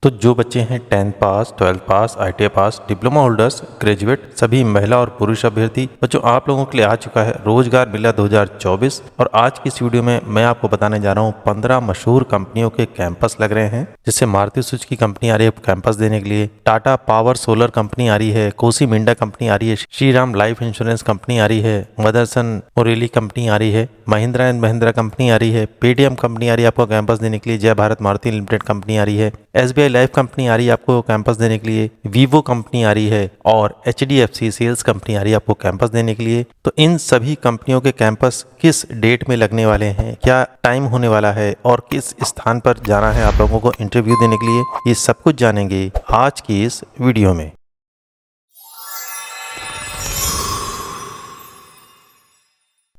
तो जो बच्चे हैं 10th पास, 12th पास, ITI पास, डिप्लोमा होल्डर्स, ग्रेजुएट, सभी महिला और पुरुष अभ्यर्थी बच्चों आप लोगों के लिए आ चुका है रोजगार मेला 2024। और आज की इस वीडियो में मैं आपको बताने जा रहा हूँ 15 मशहूर कंपनियों के कैंपस लग रहे हैं। जैसे मारुति सुजुकी कंपनी आ रही है कैंपस देने के लिए, टाटा पावर सोलर कंपनी आ रही है, कोसी मिंडा कंपनी आ रही है, श्रीराम लाइफ इंश्योरेंस कंपनी आ रही है, मदरसन ओरेली कंपनी आ रही है, महिंद्रा एंड महिंद्रा कंपनी आ रही है, पेटीएम कंपनी आ रही है आपको कैंपस देने के लिए, जय भारत मारुति लिमिटेड कंपनी आ रही है, SBI लाइफ कंपनी आ रही है आपको कैंपस देने के लिए, वीवो कंपनी आ रही है और HDFC सेल्स कंपनी आ रही है आपको कैंपस देने के लिए। तो इन सभी कंपनियों के कैंपस किस डेट में लगने वाले हैं, क्या टाइम होने वाला है और किस स्थान पर जाना है आप लोगों को इंटरव्यू देने के लिए, ये सब कुछ जानेंगे आज की इस वीडियो में।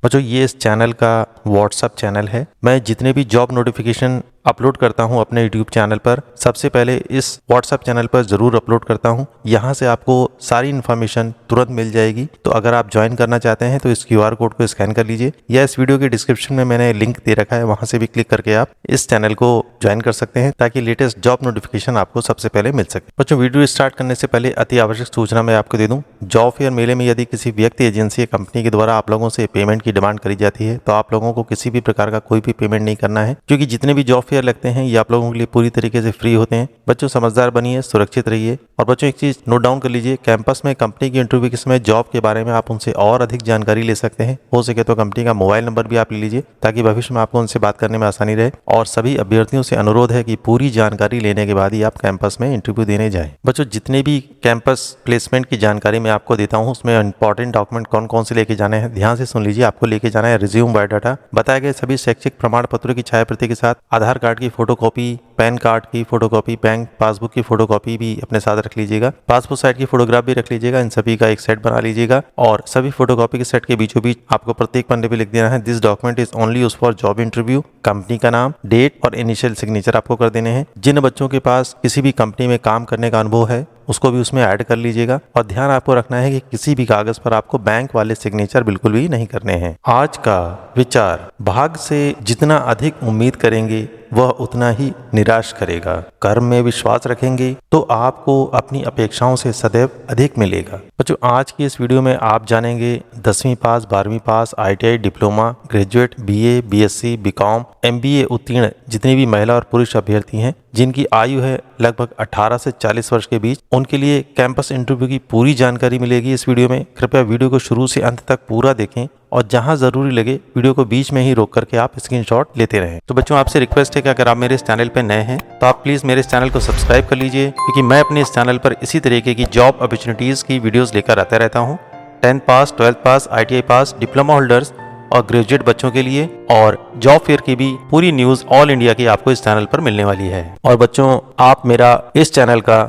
बच्चों ये इस चैनल का व्हाट्सएप चैनल है। मैं जितने भी जॉब नोटिफिकेशन अपलोड करता हूं अपने यूट्यूब चैनल पर सबसे पहले इस व्हाट्सएप चैनल पर जरूर अपलोड करता हूं। यहां से आपको सारी इन्फॉर्मेशन तुरंत मिल जाएगी। तो अगर आप ज्वाइन करना चाहते हैं तो इस QR कोड को स्कैन कर लीजिए या इस वीडियो के डिस्क्रिप्शन में मैंने लिंक दे रखा है, वहां से भी क्लिक करके आप इस चैनल को ज्वाइन कर सकते हैं ताकि लेटेस्ट जॉब नोटिफिकेशन आपको सबसे पहले मिल सके। बच्चों वीडियो स्टार्ट करने से पहले अति आवश्यक सूचना मैं आपको दे दूं, जॉब फेयर मेले में यदि किसी व्यक्ति, एजेंसी या कंपनी के द्वारा आप लोगों से पेमेंट की डिमांड करी जाती है तो आप लोगों को किसी भी प्रकार का कोई भी पेमेंट नहीं करना है, क्योंकि जितने भी जॉब फेयर लगते हैं ये आप लोगों के लिए पूरी तरीके से फ्री होते हैं। बच्चों समझदार बनिए, सुरक्षित रहिए। और बच्चों एक चीज नोट डाउन कर लीजिए, कैंपस में कंपनी की इंटरव्यू के समय जॉब के बारे में आप उनसे और अधिक जानकारी ले सकते हैं। हो सके तो कंपनी का मोबाइल नंबर भी आप ले लीजिए ताकि भविष्य में आपको उनसे बात करने में आसानी रहे। और सभी अभ्यर्थियों से अनुरोध है कि पूरी जानकारी लेने के बाद ही आप कैंपस में इंटरव्यू देने जाएं। बच्चों जितने भी कैंपस प्लेसमेंट की जानकारी मैं आपको देता हूँ उसमें इंपॉर्टेंट डॉक्यूमेंट कौन कौन से लेके जाने हैं ध्यान से सुन लीजिए। आपको लेके जाना है रिज्यूम, बायोडाटा, बताए गए सभी शैक्षिक प्रमाण पत्रों की छायाप्रति के साथ आधार कार्ड की फोटोकॉपी, पैन कार्ड की फोटोकॉपी, बैंक पासबुक की फोटोकॉपी भी अपने साथ रख लीजिएगा, पासपोर्ट साइज की फोटोग्राफ भी रख लीजिएगा। इन सभी का एक सेट बना लीजिएगा और सभी फोटोकॉपी के सेट के बीचों बीच आपको प्रत्येक पन्ने पे लिख देना है this document is only used for job interview. Company का नाम, डेट और इनिशियल सिग्नेचर आपको कर देने हैं। जिन बच्चों के पास किसी भी कंपनी में काम करने का अनुभव है उसको भी उसमें ऐड कर लीजिएगा। और ध्यान आपको रखना है कि किसी भी कागज पर आपको बैंक वाले सिग्नेचर बिल्कुल भी नहीं करने हैं। आज का विचार, भाग्य से जितना अधिक उम्मीद करेंगे वह उतना ही निराश करेगा। कर्म में विश्वास रखेंगे तो आपको अपनी अपेक्षाओं से सदैव अधिक मिलेगा। बच्चों आज की इस वीडियो में आप जानेंगे 10वीं पास, 12वीं पास, ITI, diploma, graduate, BA, BSc, BCom, MBA उत्तीर्ण जितने भी महिला और पुरुष अभ्यर्थी हैं जिनकी आयु है लगभग 18 से 40 वर्ष के बीच, उनके लिए कैंपस इंटरव्यू की पूरी जानकारी मिलेगी इस वीडियो में। कृपया वीडियो को शुरू से अंत तक पूरा देखें और जहां जरूरी लगे वीडियो को बीच में ही रोक करके आप स्क्रीनशॉट लेते रहें। तो बच्चों आपसे रिक्वेस्ट है कि अगर आप मेरे इस चैनल पर नए हैं तो आप प्लीज मेरे इस चैनल को सब्सक्राइब कर लीजिए, क्योंकि मैं अपने इस चैनल पर इसी तरीके की जॉब अपॉर्चुनिटीज की वीडियोस लेकर आता रहता हूँ। 10th पास, 12th पास, ITI पास, डिप्लोमा होल्डर्स और ग्रेजुएट बच्चों के लिए और जॉब फेयर की भी पूरी न्यूज ऑल इंडिया की आपको इस चैनल पर मिलने वाली है। और बच्चों आप मेरा इस चैनल का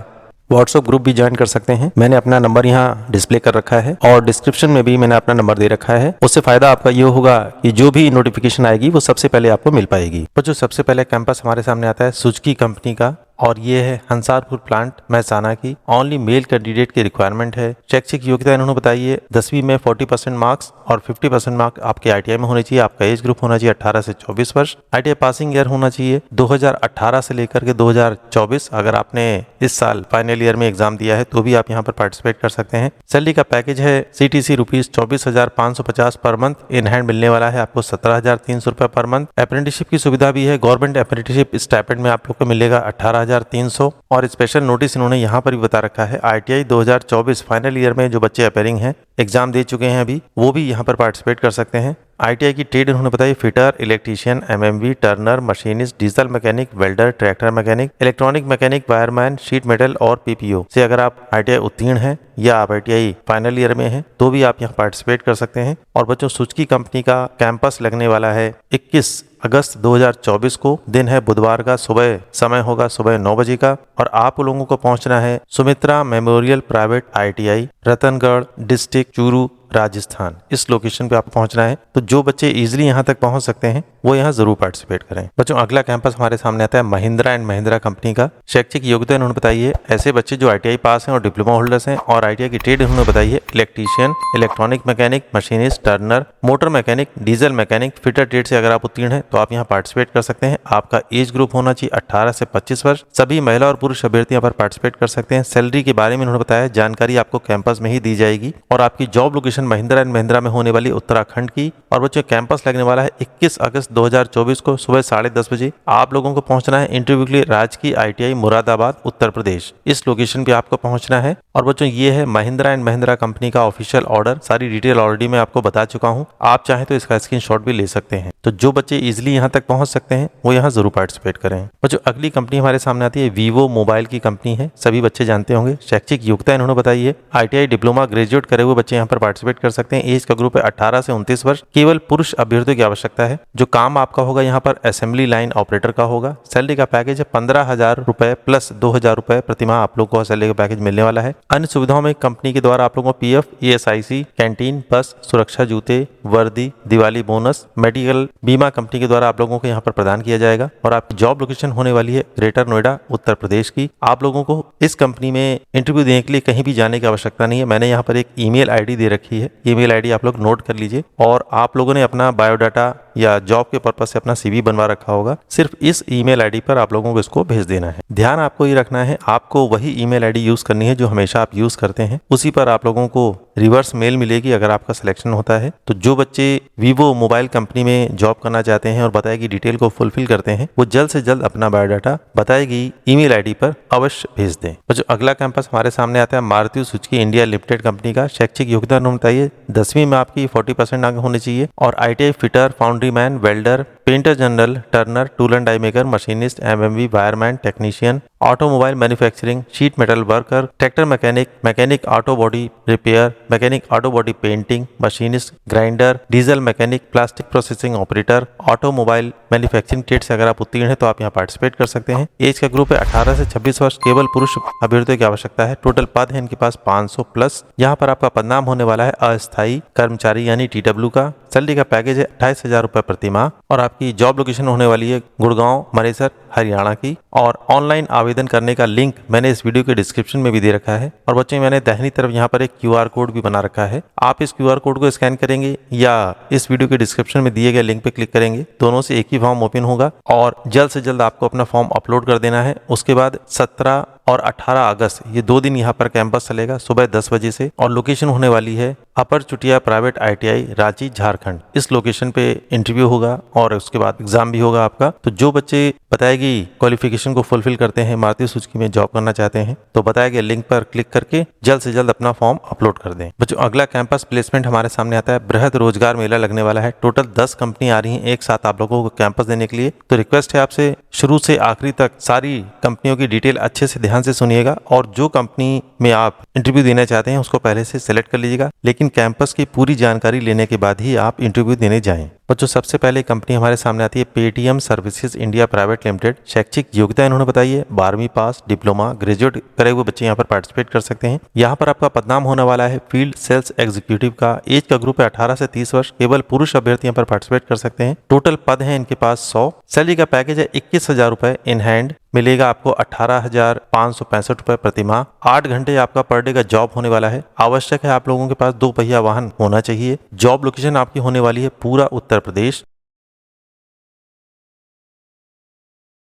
व्हाट्सएप ग्रुप भी ज्वाइन कर सकते हैं। मैंने अपना नंबर यहाँ डिस्प्ले कर रखा है और डिस्क्रिप्शन में भी मैंने अपना नंबर दे रखा है। उससे फायदा आपका ये होगा कि जो भी नोटिफिकेशन आएगी वो सबसे पहले आपको मिल पाएगी। बच्चों सबसे पहले कैंपस हमारे सामने आता है सुजुकी कंपनी का और ये है हंसारपुर प्लांट महसाना की। ओनली मेल कैंडिडेट की रिक्वायरमेंट है। शैक्षिक योग्यता इन्होंने बताई है 10वीं में 40% मार्क्स और 50% मार्क्स आपके ITI में होने चाहिए। आपका एज ग्रुप होना चाहिए 18 से 24 वर्ष। ITI पासिंग ईयर होना चाहिए 2018 से लेकर के 2024। अगर आपने इस साल फाइनल ईयर में एग्जाम दिया है तो भी आप यहाँ पर पार्टिसिपेट कर सकते हैं। सैलरी का पैकेज है CTC rupees 24,550 per month. In hand मिलने वाला है आपको 17,300 रुपए पर मंथ। अप्रेंटिसशिप की सुविधा भी है। गवर्नमेंट अप्रेंटिसशिप स्टाइपेंड में आप लोग को मिलेगा 18,300। और स्पेशल नोटिस इन्होंने यहाँ पर भी बता रखा है ITI 2024 फाइनल ईयर में जो बच्चे अपेयरिंग हैं, एग्जाम दे चुके हैं अभी, वो भी यहाँ पर पार्टिसिपेट कर सकते हैं। ITI की ट्रेड इन्होंने बताई fitter, electrician, MMV, Turner, machinist, diesel mechanic, welder, tractor mechanic, electronic mechanic, wireman, sheet metal और PPO से अगर आप ITI उत्तीर्ण हैं या आप ITI फाइनल ईयर में हैं तो भी आप यहाँ पार्टिसिपेट कर सकते हैं। और बच्चों सुजुकी कंपनी का कैंपस लगने वाला है 21 अगस्त 2024 को। दिन है बुधवार का, सुबह समय होगा सुबह 9 बजे का। और आप लोगों को पहुंचना है Sumitra memorial private ITI, Ratangarh district, Churu, Rajasthan. इस लोकेशन पे आपको पहुंचना है। तो जो बच्चे इजीली यहाँ तक पहुंच सकते हैं वो यहाँ जरूर पार्टिसिपेट करें। बच्चों अगला कैंपस हमारे सामने आता है महिंद्रा एंड महिंद्रा कंपनी का। शैक्षिक योग्यता इन्होंने बताई है ऐसे बच्चे जो ITI पास हैं और डिप्लोमा होल्डर्स हैं, और ITI की ट्रेड इन्होंने बताई है electrician, electronic mechanic, machinist, Turner, motor mechanic, diesel mechanic, fitter trade से अगर आप उत्तीर्ण हैं तो आप यहाँ पार्टिसिपेट कर सकते हैं। आपका एज ग्रुप होना चाहिए 18 से 25 वर्ष। सभी महिला और पुरुष अभ्यर्थी यहाँ पर पार्टिसिपेट कर सकते हैं। सैलरी के बारे में इन्होंने बताया जानकारी आपको कैंपस में ही दी जाएगी, और आपकी job location Mahindra and Mahindra में होने वाली उत्तराखंड की। और बच्चों कैंपस लगने वाला है 21 अगस्त 2024 को सुबह 10:30 बजे। आप लोगों को पहुंचना है इंटरव्यू के लिए राजकीय ITI मुरादाबाद उत्तर प्रदेश, इस लोकेशन पे आपको पहुंचना है। और बच्चों ये है महिंद्रा एंड महिंद्रा कंपनी का ऑफिशियल ऑर्डर। सारी डिटेल ऑलरेडी मैं आपको बता चुका हूं, आप चाहें तो इसका स्क्रीनशॉट भी ले सकते हैं। तो जो बच्चे इजिली यहाँ तक पहुंच सकते हैं वो यहाँ जरूर पार्टिसिपेट करें। बच्चों अगली कंपनी हमारे सामने आती है वीवो मोबाइल की कंपनी है, सभी बच्चे जानते होंगे। शैक्षिक योग्यता इन्होंने बताई है ITI डिप्लोमा ग्रेजुएट करे हुए बच्चे यहाँ पर पार्टिसिपेट कर सकते हैं। एज का ग्रुप है 18 से 29 वर्ष। केवल पुरुष अभ्यर्थियों की आवश्यकता है। जो काम आपका होगा यहाँ पर असेंबली लाइन ऑपरेटर का होगा। सैलरी का पैकेज है 15,000 रुपए प्लस 2,000 रुपए प्रति माह आप लोग को सैलरी का पैकेज मिलने वाला है। अन्य सुविधाओं में कंपनी के द्वारा आप लोगों को PF, ESIC, कैंटीन, बस, सुरक्षा जूते, वर्दी, दिवाली बोनस, मेडिकल बीमा कंपनी के द्वारा आप लोगों को यहाँ पर प्रदान किया जाएगा। और आपकी जॉब लोकेशन होने वाली है ग्रेटर नोएडा उत्तर प्रदेश की। आप लोगों को इस कंपनी में इंटरव्यू देने के लिए कहीं भी जाने की आवश्यकता नहीं है। मैंने यहाँ पर एक ईमेल ID दे रखी है, ईमेल ID आप लोग नोट कर लीजिए। और आप लोगों ने अपना बायोडाटा या जॉब के पर्पज से अपना CV बनवा रखा होगा, सिर्फ इस ईमेल ID पर आप लोगों को इसको भेज देना है। ध्यान आपको ये रखना है, आपको वही ईमेल ID यूज करनी है जो हमेशा आप यूज करते हैं, उसी पर आप लोगों को रिवर्स मेल मिलेगी अगर आपका सिलेक्शन होता है। तो जो बच्चे वीवो मोबाइल कंपनी में जॉब करना चाहते हैं और बताएगी डिटेल को फुलफिल करते हैं, वो जल्द से जल्द अपना बायोडाटा बताएगी ईमेल ID पर अवश्य भेज दें। जो अगला कैंपस हमारे सामने आता है Maruti Suzuki India limited company का। शैक्षिक योग्यता बताइए 10वीं में आपकी 40% अंक होने चाहिए, और ITI fitter, foundry man, welder, painter general, turner, tool and die maker, machinist, MMV, wireman, technician, automobile manufacturing, sheet metal worker, tractor mechanic, mechanic auto body repair, mechanic auto body painting, machinist, grinder, diesel mechanic, plastic processing operator, automobile manufacturing trade से अगर आप उत्तीर्ण हैं तो आप यहाँ participate कर सकते हैं। एज का ग्रुप है 18 से 26 वर्ष। केवल पुरुष अभ्यर्थियों की आवश्यकता है। टोटल पद है इनके पास 500 प्लस। यहाँ पर आपका पदनाम होने वाला है अस्थायी कर्मचारी यानी TW का। सैलरी का पैकेज है 28,000 रुपए प्रति माह, और आपकी जॉब लोकेशन होने वाली है गुड़गांव, मनेसर, हरियाणा की। और ऑनलाइन आवेदन करने का लिंक मैंने इस वीडियो के डिस्क्रिप्शन में भी दे रखा है। और बच्चे मैंने दाहिनी तरफ यहाँ पर एक QR कोड भी बना रखा है, आप इस QR कोड को स्कैन करेंगे या इस वीडियो के डिस्क्रिप्शन में दिए गए लिंक पे क्लिक करेंगे, दोनों से एक ही फॉर्म ओपन होगा। और जल्द से जल्द आपको अपना फॉर्म अपलोड कर देना है। उसके बाद 17 और 18 अगस्त ये 2 दिन यहाँ पर कैंपस चलेगा सुबह 10 बजे से, और लोकेशन होने वाली है अपर चुटिया प्राइवेट ITI रांची झारखंड। इस लोकेशन पे इंटरव्यू होगा और उसके बाद एग्जाम भी होगा आपका। तो जो बच्चे बताएगी क्वालिफिकेशन को फुलफिल करते हैं, मारुति सुजुकी में जॉब करना चाहते हैं, तो बताए गए लिंक पर क्लिक करके जल्द से जल्द अपना फॉर्म अपलोड कर दें। बच्चों अगला कैंपस प्लेसमेंट हमारे सामने आता है। बृहद रोजगार मेला लगने वाला है। टोटल 10 कंपनी आ रही हैं एक साथ आप लोगों को कैंपस देने के लिए। तो रिक्वेस्ट है आपसे शुरू से आखिरी तक सारी कंपनियों की डिटेल अच्छे से ध्यान से सुनिएगा, और जो कंपनी में आप इंटरव्यू देना चाहते हैं उसको पहले से सिलेक्ट कर लीजिएगा, लेकिन कैंपस की पूरी जानकारी लेने के बाद ही आप इंटरव्यू देने जाएं। बच्चों सबसे पहले कंपनी हमारे सामने आती है Paytm services India private limited. शैक्षिक योग्यता इन्होंने बताई है 12वीं पास, डिप्लोमा, ग्रेजुएट करे हुए बच्चे यहाँ पर पार्टिसिपेट कर सकते हैं। यहाँ पर आपका पदनाम होने वाला है फील्ड सेल्स एग्जीक्यूटिव का। एज का ग्रुप है 18 से 30 वर्ष। केवल पुरुष अभ्यर्थी यहाँ पर पार्टिसिपेट कर सकते हैं। टोटल पद है इनके पास 100। सैलरी का पैकेज है 21,000 रुपए इन हैंड, मिलेगा आपको 18,565 रुपए प्रति माह। 8 घंटे आपका पर डे का जॉब होने वाला है। आवश्यक है आप लोगों के पास 2 पहिया वाहन होना चाहिए। जॉब लोकेशन आपकी होने वाली है पूरा उत्तर प्रदेश।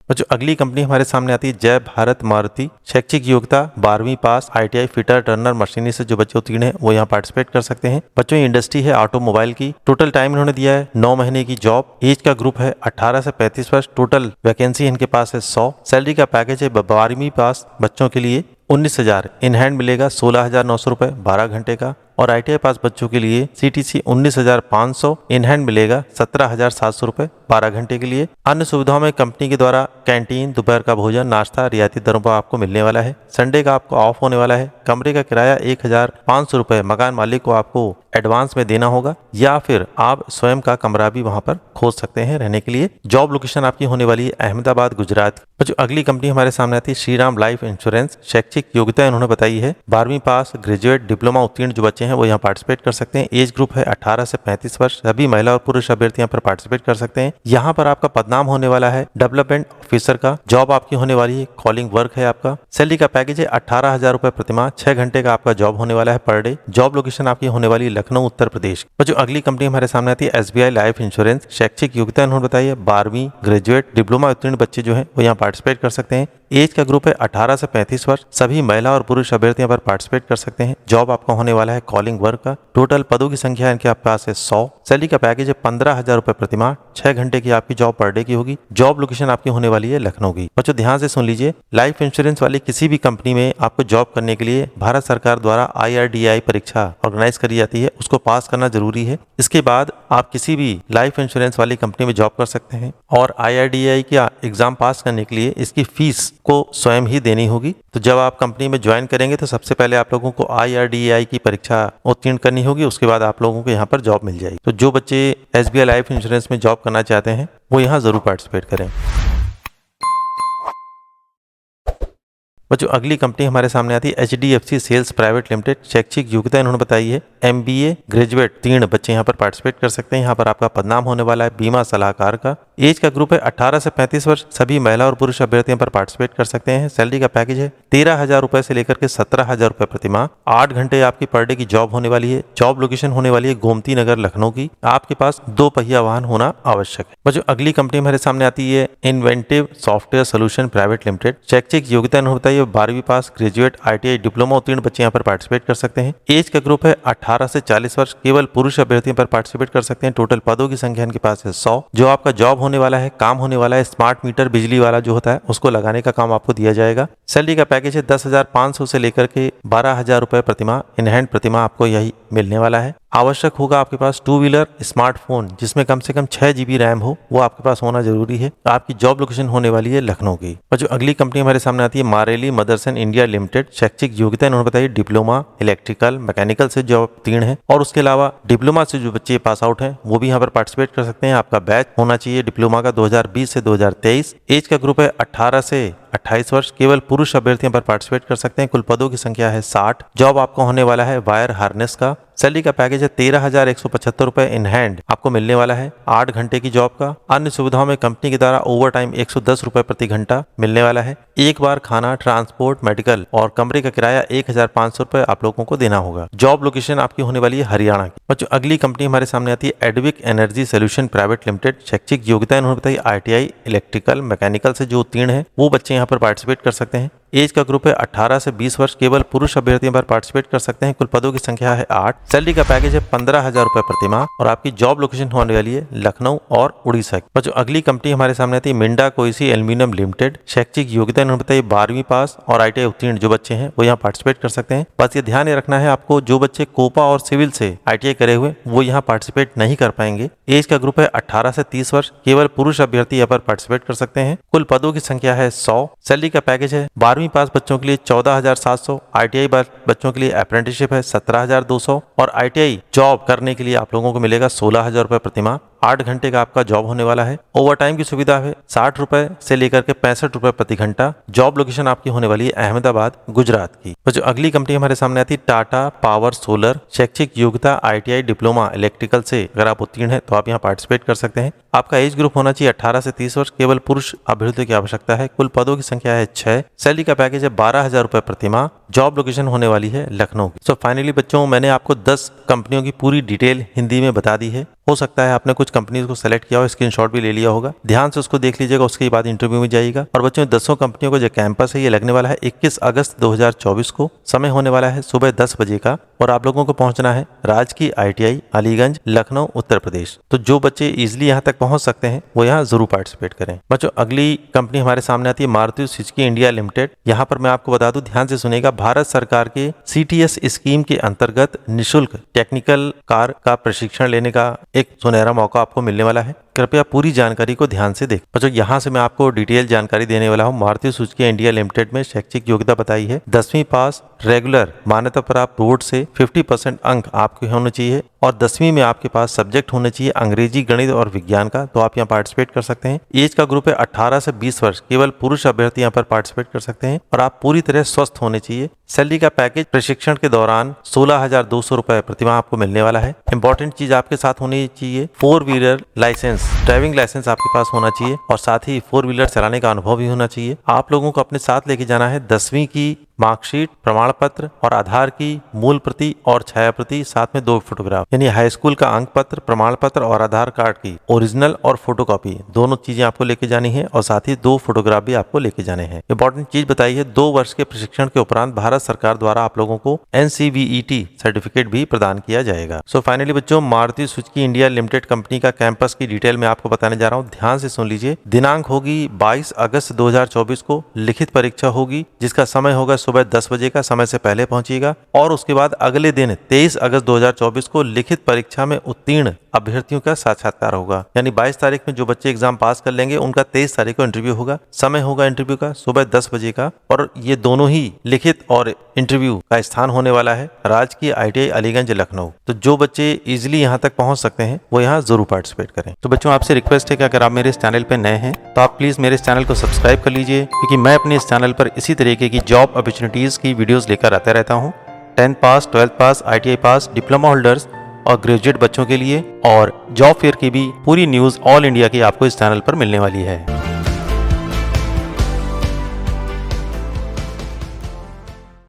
और जो अगली कंपनी हमारे सामने आती है जय भारत मारुति। शैक्षिक योग्यता 12वीं पास, ITI फिटर, टर्नर, मशीनिस्ट से जो बच्चे उत्तीर्ण हैं वो यहाँ पार्टिसिपेट कर सकते हैं। बच्चों ये इंडस्ट्री है ऑटोमोबाइल की। टोटल टाइम इन्होंने दिया है 9 महीने की जॉब। एज का ग्रुप है 18 से 35 वर्ष। टोटल वैकेंसी इनके पास है 100। सैलरी का पैकेज है 12वीं पास बच्चों के लिए 19,000 इन हैंड मिलेगा, 16,900 रुपए 12 घंटे का। और ITI पास बच्चों के लिए CTC 19,500 इन हैंड मिलेगा, 17,700 रुपए 12 घंटे के लिए। अन्य सुविधाओं में कंपनी के द्वारा कैंटीन, दोपहर का भोजन, नाश्ता रियायती दरों पर आपको मिलने वाला है। संडे का आपको ऑफ होने वाला है। कमरे का किराया 1,500 रुपए मकान मालिक को आपको एडवांस में देना होगा, या फिर आप स्वयं का कमरा भी वहां पर खोज सकते हैं रहने के लिए। जॉब लोकेशन आपकी होने वाली है अहमदाबाद, गुजरात। जो अगली कंपनी हमारे सामने आती है श्रीराम लाइफ इंश्योरेंस। शैक्षिक योग्यता इन्होंने बताई है 12वीं पास, ग्रेजुएट, डिप्लोमा उत्तीर्ण जो बच्चे हैं हैं वो यहाँ पार्टिसिपेट कर सकते हैं। एज ग्रुप है 18 से 35 वर्ष, सभी महिला और पुरुष अभ्यर्थी यहाँ पर पार्टिसिपेट कर सकते हैं। यहाँ पर आपका पदनाम होने वाला है डेवलपमेंट ऑफिसर का। जॉब आपकी होने वाली है, कॉलिंग वर्क है आपका। सैलरी का पैकेज है 18,000 रुपए प्रतिमाह, 6 घंटे का आपका जॉब होने वाला है पर डे। जॉब लोकेशन आपकी होने वाली है लखनऊ उत्तर प्रदेश। और जो अगली कंपनी हमारे सामने आती है SBI लाइफ इंश्योरेंस। शैक्षिक योग्यता इन्होंने बताई है 12वीं, ग्रेजुएट, डिप्लोमा उत्तीर्ण बच्चे जो हैं वो यहाँ पार्टिसिपेट कर सकते हैं। एज का ग्रुप है 18 से 35 वर्ष, सभी महिला और पुरुष अभ्यर्थी यहाँ पर पार्टिसिपेट कर सकते हैं। जॉब आपका होने वाला है कॉलिंग वर्क का। टोटल पदों की संख्या इनके पास है 100। सैलरी का पैकेज है 15,000 रुपए प्रतिमाह, 6 घंटे की आपकी जॉब पर डे की होगी। जॉब लोकेशन आपकी होने वाली है लखनऊ की। बच्चों ध्यान से सुन लीजिए, लाइफ इंश्योरेंस वाली किसी भी कंपनी में आपको जॉब करने के लिए भारत सरकार द्वारा IRDAI परीक्षा ऑर्गेनाइज करी जाती है, उसको पास करना जरूरी है। इसके बाद आप किसी भी लाइफ इंश्योरेंस वाली कंपनी में जॉब कर सकते हैं और IRDAI का एग्जाम पास करने के लिए इसकी फीस को स्वयं ही देनी होगी। तो जब आप कंपनी में ज्वाइन करेंगे तो सबसे पहले आप लोगों को IRDAI की परीक्षा उत्तीर्ण करनी होगी, उसके बाद आप लोगों को यहाँ पर जॉब मिल जाएगी। तो जो बच्चे SBI लाइफ इंश्योरेंस में जॉब करना चाहते हैं वो यहाँ जरूर पार्टिसिपेट करें। बच्चों अगली कंपनी हमारे सामने आती है HDFC सेल्स प्राइवेट लिमिटेड। शैक्षिक योग्यता इन्होंने बताई है MBA, ग्रेजुएट, 3 बच्चे यहाँ पर पार्टिसिपेट कर सकते हैं। यहाँ पर आपका पदनाम होने वाला है बीमा सलाहकार का। एज का ग्रुप है 18 से 35 वर्ष, सभी महिला और पुरुष अभ्यर्थी यहाँ पर पार्टिसिपेट कर सकते हैं। सैलरी का पैकेज है 13,000 रुपए से लेकर के 17,000 रुपए प्रतिमाह। 8 घंटे आपकी पर डे की जॉब होने वाली है। जॉब लोकेशन होने वाली है गोमती नगर लखनऊ की। आपके पास 2 पहिया वाहन होना आवश्यक है। बच्चों अगली कंपनी हमारे सामने आती है inventive software solution private limited. शैक्षिक योग्यता इन्होंने बताई है 12वीं पास, ग्रेजुएट, ITI, डिप्लोमा उत्तीर्ण बच्चे यहाँ पर पार्टिसिपेट कर सकते हैं। एज का ग्रुप है 18 से 40 वर्ष, केवल पुरुष अभ्यर्थी पर पार्टिसिपेट कर सकते हैं। टोटल पदों की संख्या इनके पास है 100। जो आपका जॉब होने वाला है, काम होने वाला है, स्मार्ट मीटर बिजली वाला जो होता है उसको लगाने का काम आपको दिया जाएगा। सैलरी का पैकेज है 10,500 से लेकर के 12,000 रुपए प्रतिमाह। इन हैंड प्रतिमाह आपको यही मिलने वाला है। आवश्यक होगा आपके पास 2 व्हीलर स्मार्टफोन जिसमें कम से कम 6 GB रैम हो, वो आपके पास होना जरूरी है। आपकी जॉब लोकेशन होने वाली है लखनऊ की। और जो अगली कंपनी हमारे सामने आती है मारेली मदरसन इंडिया लिमिटेड। शैक्षिक योग्यता इन्होंने बताई डिप्लोमा, इलेक्ट्रिकल, मैकेनिकल से जॉब 3 है और उसके अलावा डिप्लोमा से जो बच्चे पास आउट हैं वो भी यहाँ पर पार्टिसिपेट कर सकते हैं। आपका बैच होना चाहिए डिप्लोमा का 2020 से 2023। एज का ग्रुप है 18 से 28 वर्ष, केवल पुरुष अभ्यर्थियों पर पार्टिसिपेट कर सकते हैं। कुल पदों की संख्या है 60। जॉब आपको होने वाला है वायर हार्नेस का। सैलरी का पैकेज है 13,175 रुपए इन हैंड आपको मिलने वाला है। 8 घंटे की जॉब का। अन्य सुविधाओं में कंपनी के द्वारा ओवर टाइम 110 रुपए प्रति घंटा मिलने वाला है। एक बार खाना, ट्रांसपोर्ट, मेडिकल और कमरे का किराया 1,500 रुपए आप लोगों को देना होगा। जॉब लोकेशन आपकी होने वाली है हरियाणा की। और जो अगली कंपनी हमारे सामने आती है Edvik energy solution private limited. शैक्षिक योग्यता इन्होंने बताई ITI, इलेक्ट्रिकल, मैकेनिकल से जो उत्तीर्ण है वो बच्चे यहाँ पर पार्टिसिपेट कर सकते हैं। एज का ग्रुप है 18 से 20 वर्ष, केवल पुरुष अभ्यर्थियों पर पार्टिसिपेट कर सकते हैं। कुल पदों की संख्या है 8। सैलरी का पैकेज है 15,000 रुपए प्रतिमाह और आपकी जॉब लोकेशन होने वाली है लखनऊ और उड़ीसा की। जो अगली कंपनी हमारे सामने आती है मिंडा कोइसी एल्यूमिनियम लिमिटेड। शैक्षिक योग्यता इन्होंने बताई 12वीं पास और ITI उत्तीर्ण जो बच्चे हैं वो यहाँ पार्टिसिपेट कर सकते हैं। बस ये ध्यान रखना है आपको, जो बच्चे कोपा और सिविल से ITI करे हुए वो यहाँ पार्टिसिपेट नहीं कर पाएंगे। एज का ग्रुप है 18 से 30 वर्ष, केवल पुरुष अभ्यर्थी यहाँ पर पार्टिसिपेट कर सकते हैं। कुल पदों की संख्या है 100। सैलरी का पैकेज है 12वीं पास बच्चों के लिए 14,700, ITI बच्चों के लिए अप्रेंटिसशिप है 17,200 और ITI जॉब करने के लिए आप लोगों को मिलेगा 16,000 रुपए प्रतिमाह। 8 घंटे का आपका जॉब होने वाला है। ओवर टाइम की सुविधा है 60 रुपए से लेकर के 65 रुपए प्रति घंटा। जॉब लोकेशन आपकी होने वाली है अहमदाबाद, गुजरात की। तो जो अगली कंपनी हमारे सामने आती है टाटा पावर सोलर। शैक्षिक योग्यता ITI, डिप्लोमा, इलेक्ट्रिकल से अगर आप उत्तीर्ण है तो आप यहाँ पार्टिसिपेट कर सकते हैं। आपका एज ग्रुप होना चाहिए 18 से 30 वर्ष, केवल पुरुष अभ्यर्थियों की आवश्यकता है। कुल पदों की संख्या है 6। सैलरी का पैकेज है 12,000 रुपए प्रतिमाह। जॉब लोकेशन होने वाली है लखनऊ की। सो फाइनली बच्चों, मैंने आपको 10 कंपनियों की पूरी डिटेल हिंदी में बता दी है। हो सकता है आपने कुछ कंपनीज को सेलेक्ट किया हो, स्क्रीनशॉट भी ले लिया होगा। ध्यान से उसको देख लीजिएगा, उसके बाद इंटरव्यू में जाइएगा। और बच्चों 10 कंपनियों का जो कैंपस है ये लगने वाला है 21 अगस्त 2024 को। समय होने वाला है सुबह 10 बजे का और आप लोगों को पहुंचना है राजकीय ITI अलीगंज, लखनऊ, उत्तर प्रदेश। तो जो बच्चे इजिली यहाँ तक पहुंच सकते हैं वो यहाँ जरूर पार्टिसिपेट करें। बच्चों अगली कंपनी हमारे सामने आती है मारुति सुजुकी इंडिया लिमिटेड। यहाँ पर मैं आपको बता दूं, ध्यान से सुनेगा, भारत सरकार के CTS स्कीम के अंतर्गत निःशुल्क टेक्निकल कार का प्रशिक्षण लेने का एक सुनहरा मौका आपको मिलने वाला है। कृपया पूरी जानकारी को ध्यान से देखें। बच्चों यहाँ से मैं आपको डिटेल जानकारी देने वाला हूँ। मारुति सुजुकी इंडिया लिमिटेड में शैक्षिक योग्यता बताई है 10वीं पास रेगुलर मान्यता प्राप्त बोर्ड से 50% अंक आपके होने चाहिए और 10वीं में आपके पास सब्जेक्ट होने चाहिए अंग्रेजी, गणित और विज्ञान का, तो आप यहाँ पार्टिसिपेट कर सकते हैं। एज का ग्रुप है 18 से 20 वर्ष, केवल पुरुष अभ्यर्थी यहाँ पर पार्टिसिपेट कर सकते हैं और आप पूरी तरह स्वस्थ होने चाहिए। सैलरी का पैकेज प्रशिक्षण के दौरान 16,200 रुपए प्रतिमाह आपको मिलने वाला है। इंपॉर्टेंट चीज आपके साथ होनी चाहिए 4 व्हीलर लाइसेंस, ड्राइविंग लाइसेंस आपके पास होना चाहिए और साथ ही 4 व्हीलर चलाने का अनुभव भी होना चाहिए। आप लोगों को अपने साथ लेके जाना है 10वीं की मार्कशीट, प्रमाण पत्र और आधार की मूल प्रति और छाया प्रति, साथ में 2 फोटोग्राफ, यानी हाई स्कूल का अंक पत्र, प्रमाण पत्र और आधार कार्ड की ओरिजिनल और फोटोकॉपी, दोनों चीजें आपको लेके जानी है और साथ ही 2 फोटोग्राफ भी आपको लेके जाने हैं। इंपॉर्टेंट चीज बताई है 2 वर्ष के प्रशिक्षण के उपरांत भारत सरकार द्वारा आप लोगों को NCVET सर्टिफिकेट भी प्रदान किया जाएगा। सो फाइनली बच्चों, Maruti Suzuki India limited company का कैंपस की डिटेल में आपको बताने जा रहा हूँ, ध्यान से सुन लीजिए। दिनांक होगी 22 अगस्त 2024 को, लिखित परीक्षा होगी जिसका समय होगा सुबह 10 बजे का, समय से पहले पहुंचिएगा और उसके बाद अगले दिन 23 अगस्त 2024 को लिखित परीक्षा में उत्तीर्ण अभ्यर्थियों का साक्षात्कार होगा। यानी 22 तारीख में जो बच्चे एग्जाम पास कर लेंगे उनका 23 तारीख को इंटरव्यू होगा। समय होगा इंटरव्यू का सुबह 10 बजे का और ये दोनों ही लिखित और इंटरव्यू का स्थान होने वाला है राजकीय ITI अलीगंज लखनऊ। तो जो बच्चे इजिली यहाँ तक पहुँच सकते हैं वो यहाँ जरूर पार्टिसिपेट करें। तो बच्चों आपसे रिक्वेस्ट है कि अगर आप मेरे इस चैनल पर नए हैं तो आप प्लीज मेरे इस चैनल को सब्सक्राइब कर लीजिए, क्योंकि मैं अपने इस चैनल पर इसी तरीके की जॉब अपॉर्चुनिटीज की वीडियोस लेकर आता रहता हूँ। 10th पास, 12th पास, ITI पास, डिप्लोमा होल्डर्स और ग्रेजुएट बच्चों के लिए और जॉब फेयर की भी पूरी न्यूज ऑल इंडिया की आपको इस चैनल पर मिलने वाली है।